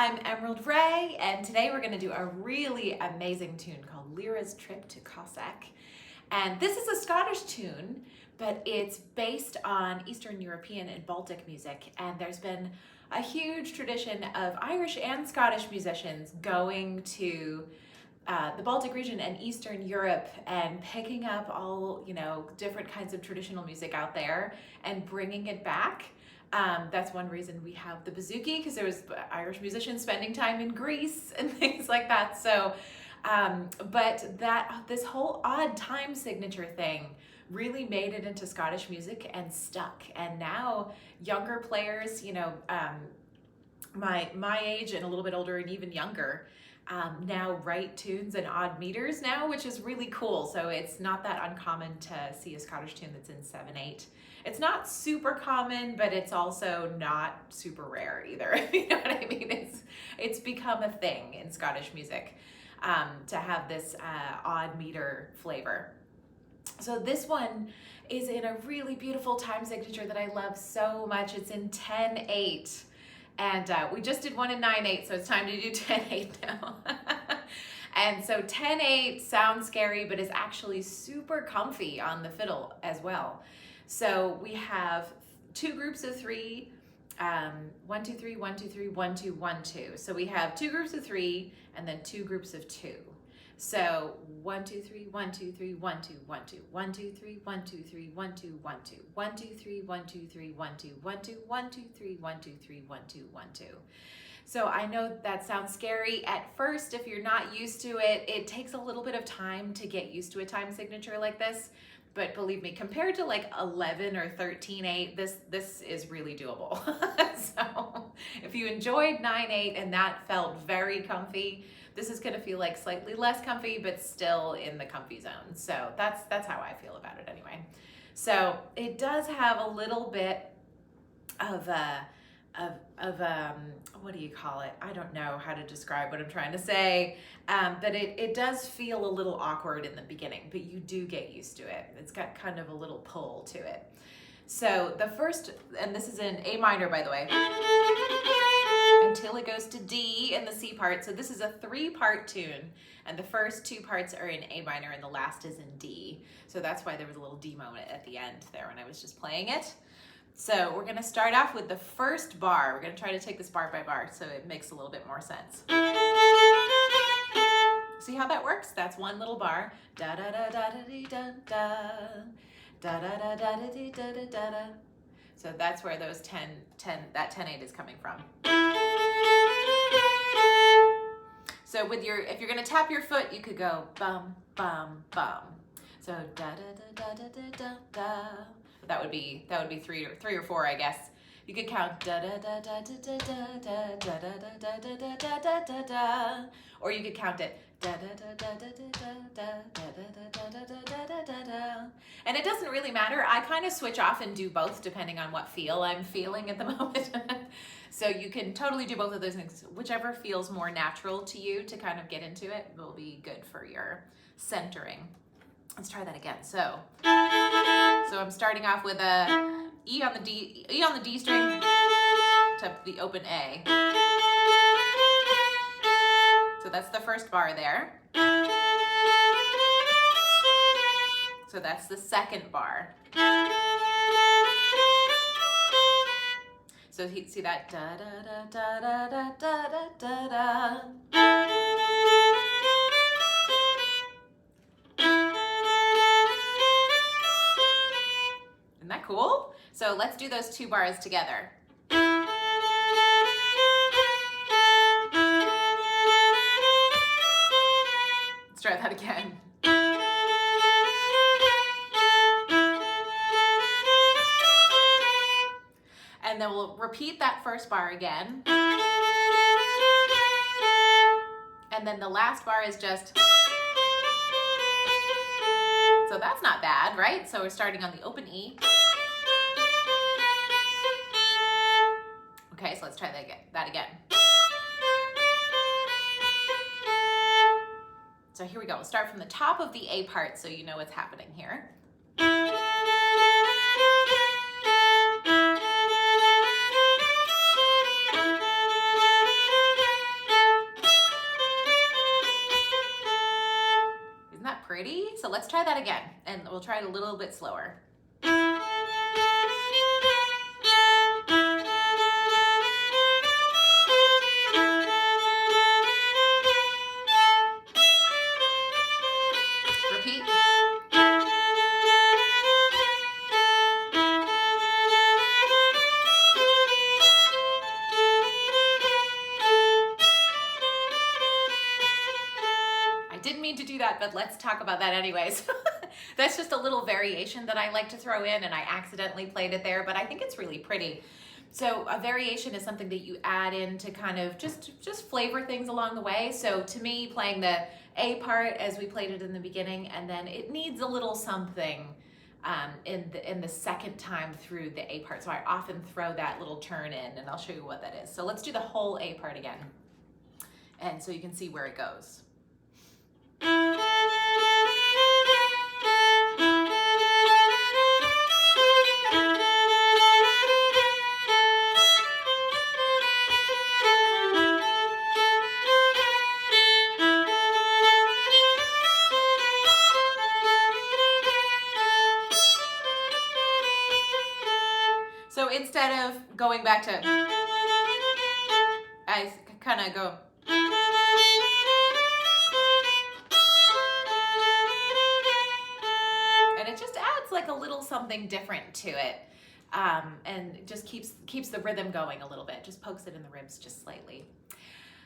I'm Emerald Ray, and today we're going to do a really amazing tune called Leira's Trip to Cosac. And this is a Scottish tune, but it's based on Eastern European and Baltic music, and there's been a huge tradition of Irish and Scottish musicians going to the Baltic region and Eastern Europe and picking up all, different kinds of traditional music out there and bringing it back. That's one reason we have the bouzouki, because there was Irish musicians spending time in Greece and things like that. So, but this whole odd time signature thing really made it into Scottish music and stuck. And now younger players, my age and a little bit older and even younger, now write tunes in odd meters now, which is really cool. So it's not that uncommon to see a Scottish tune that's in 7/8. It's not super common, but it's also not super rare either. You know what I mean? It's become a thing in Scottish music to have this odd meter flavor. So this one is in a really beautiful time signature that I love so much. It's in 10/8. And we just did one in 9/8, so it's time to do 10/8 now. And so 10/8 sounds scary, but is actually super comfy on the fiddle as well. So we have two groups of three, 1, 2, 3, 1, 2, 3, 1, 2, 1, 2. So we have two groups of three and then two groups of two. So 1, 2, 3, 1, 2, 3, 1, 2, 1, 2, 1, 2, 3, 1, 2, 3, 1, 2, 1, 2, 1, 2, 3, 1, 2, 3, 1, 2, 1, 2, 1, 2, 3, 1, 2, 3, 1, 2, 1, 2. So I know that sounds scary at first if you're not used to it. It takes a little bit of time to get used to a time signature like this. But believe me, compared to like 11 or 13/8, this is really doable. So if you enjoyed 9/8 and that felt very comfy, this is gonna feel like slightly less comfy, but still in the comfy zone. So that's how I feel about it anyway. So it does have a little bit of what do you call it? I don't know how to describe what I'm trying to say, but it does feel a little awkward in the beginning, but you do get used to it. It's got kind of a little pull to it. So the first, and this is in A minor, by the way, until it goes to D in the C part. So this is a 3-part tune, and the first 2 parts are in A minor and the last is in D. So that's why there was a little D moment at the end there when I was just playing it. So we're gonna start off with the first bar. We're gonna try to take this bar by bar so it makes a little bit more sense. See how that works? That's one little bar. Da da da da da da da da da da da da da da da. So that's where those that 10/8 is coming from. So with if you're gonna tap your foot, you could go bum bum bum. So da da da da da da da. That would be 3 or 4, I guess. You could count da da da da da da da da da da da da da da da da, or you could count it da da da da da da da da da da da da da da. And it doesn't really matter. I kind of switch off and do both depending on what feel I'm feeling at the moment. So you can totally do both of those things. Whichever feels more natural to you to kind of get into it will be good for your centering. Let's try that again. So I'm starting off with a E on the D string to the open A. So that's the first bar there. So that's the second bar. So see that da da da da da da da da da. Isn't that cool? So let's do those 2 bars together. Let's try that again. And then we'll repeat that first bar again. And then the last bar is just, so that's not bad, right? So we're starting on the open E. Okay, so let's try that again. So here we go. We'll start from the top of the A part so you know what's happening here. pretty. So let's try that again, and we'll try it a little bit slower. Repeat. Didn't mean to do that, but let's talk about that anyways. That's just a little variation that I like to throw in, and I accidentally played it there, but I think it's really pretty. So a variation is something that you add in to kind of just flavor things along the way. So to me, playing the A part as we played it in the beginning, and then it needs a little something in the second time through the A part. So I often throw that little turn in, and I'll show you what that is. So let's do the whole A part again, and so you can see where it goes. So instead of going back to, I kind of go. And it just adds like a little something different to it. And it just keeps the rhythm going a little bit, just pokes it in the ribs just slightly.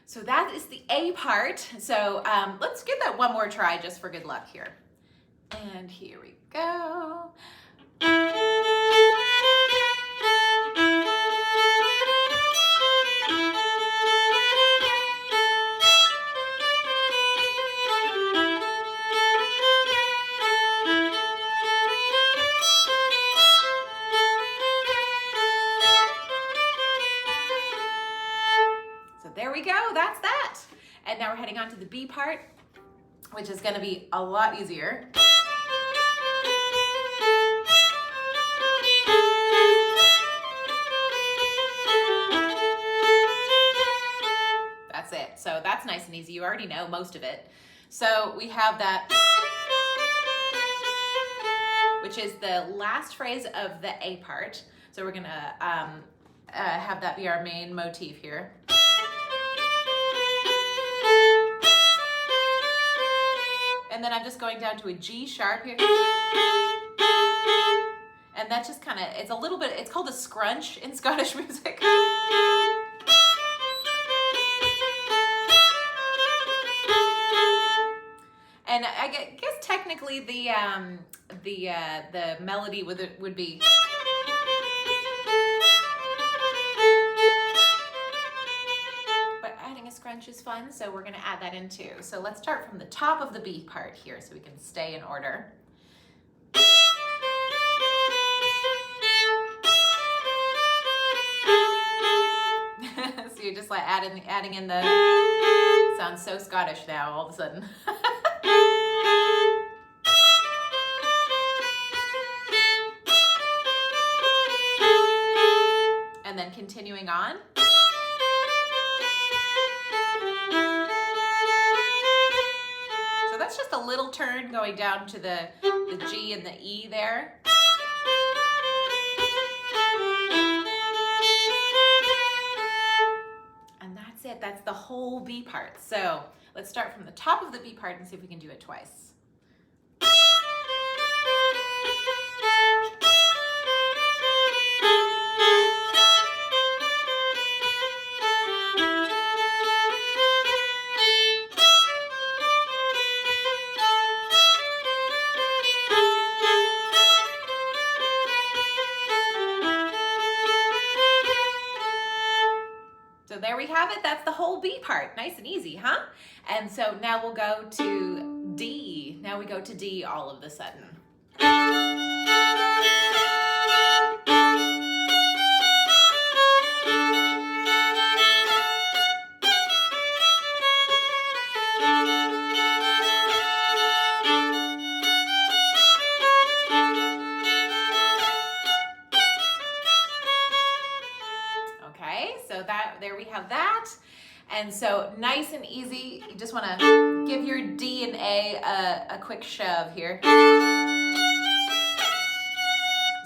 So that is the A part. So let's give that one more try just for good luck here. And here we go. There we go, that's that. And now we're heading on to the B part, which is gonna be a lot easier. That's it, so that's nice and easy. You already know most of it. So we have that, which is the last phrase of the A part. So we're gonna have that be our main motif here. And then I'm just going down to a G sharp here. And that just kind of, it's a little bit, it's called a scrunch in Scottish music. And I guess technically the melody would be. Scrunch is fun, so we're going to add that in too. So let's start from the top of the B part here so we can stay in order. So you're just like adding in the, sounds so Scottish now all of a sudden. And then continuing on. So that's just a little turn going down to the G and the E there. And that's it, that's the whole B part. So let's start from the top of the B part and see if we can do it twice. So there we have it, that's the whole B part, nice and easy, huh? And so now we'll go to D. Now we go to D all of a sudden. Okay, so there we have that. And so nice and easy. You just want to give your D and A a quick shove here.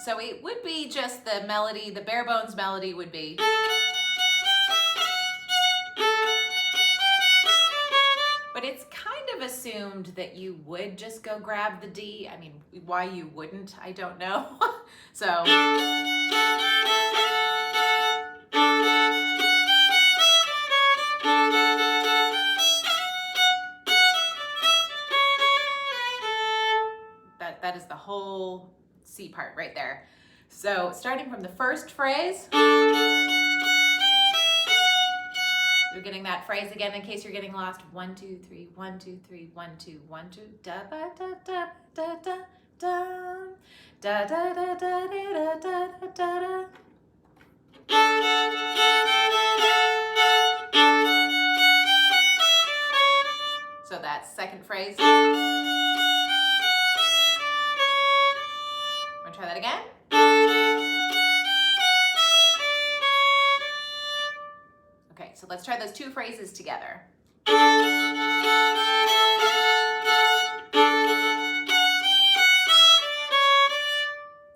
So it would be just the melody, the bare bones melody would be. But it's kind of assumed that you would just go grab the D. I mean, why you wouldn't, I don't know. So. That is the whole C part right there. So starting from the first phrase, you're getting that phrase again in case you're getting lost. 1, 2, 3, 1, 2, 3, 1, 2, 1, 2, da ba da da da da da da da da da da da da. So that's second phrase. Wanna try that again? Okay, so let's try those two phrases together.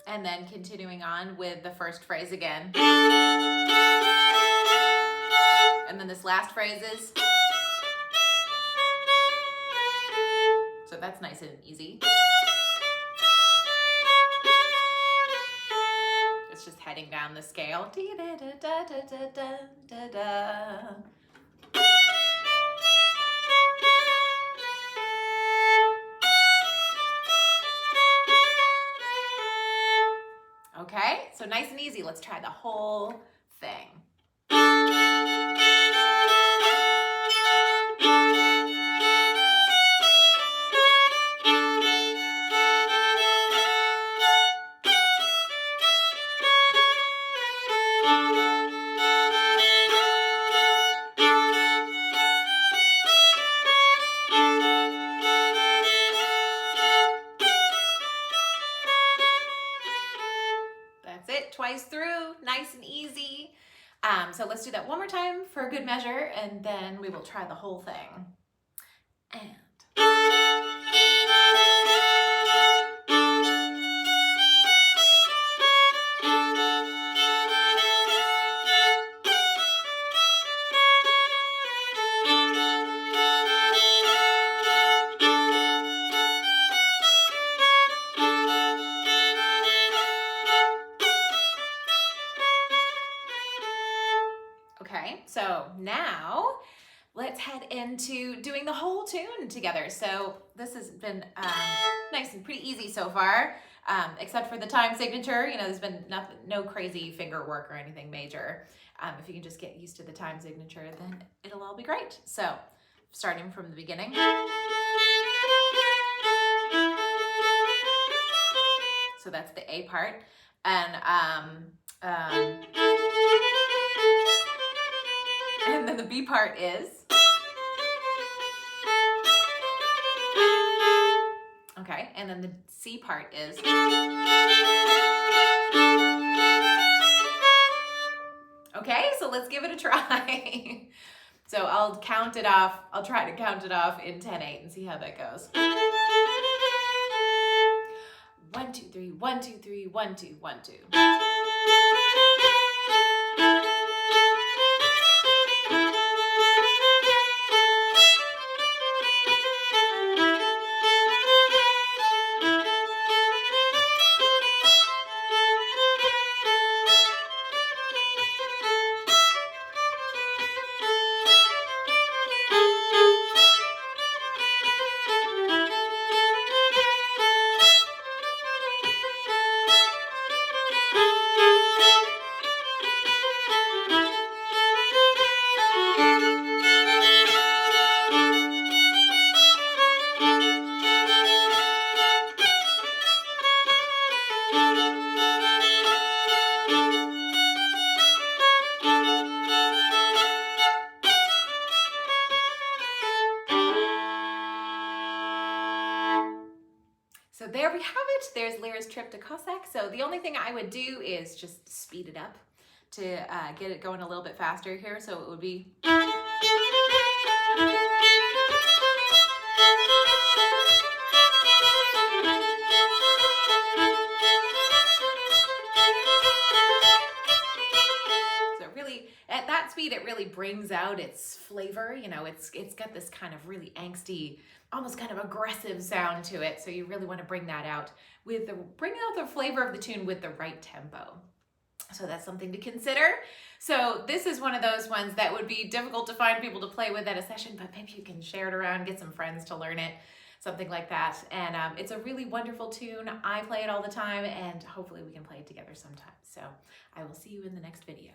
And then continuing on with the first phrase again. And then this last phrase is. So that's nice and easy. It's just heading down the scale. Okay, so nice and easy. Let's try the whole thing. Twice through, nice and easy. So let's do that one more time for good measure, and then we will try the whole thing. And. Okay, so now let's head into doing the whole tune together. So this has been nice and pretty easy so far, except for the time signature. You know, there's been no crazy finger work or anything major. If you can just get used to the time signature, then it'll all be great. So starting from the beginning. So that's the A part. And then the B part is. Okay, and then the C part is. Okay, so let's give it a try. So I'll count it off. I'll try to count it off in 10/8 and see how that goes. 1, 2, 3, 1, 2, 3, 1, 2, 1, 2. So there we have it. There's Leira's trip to Cosac. So the only thing I would do is just speed it up to get it going a little bit faster here. So it would be. beat, it really brings out its flavor. You know, it's got this kind of really angsty, almost kind of aggressive sound to it. So you really want to bring that out bring out the flavor of the tune with the right tempo. So that's something to consider. So this is one of those ones that would be difficult to find people to play with at a session, but maybe you can share it around, get some friends to learn it, something like that. And it's a really wonderful tune. I play it all the time, and hopefully we can play it together sometime. So I will see you in the next video.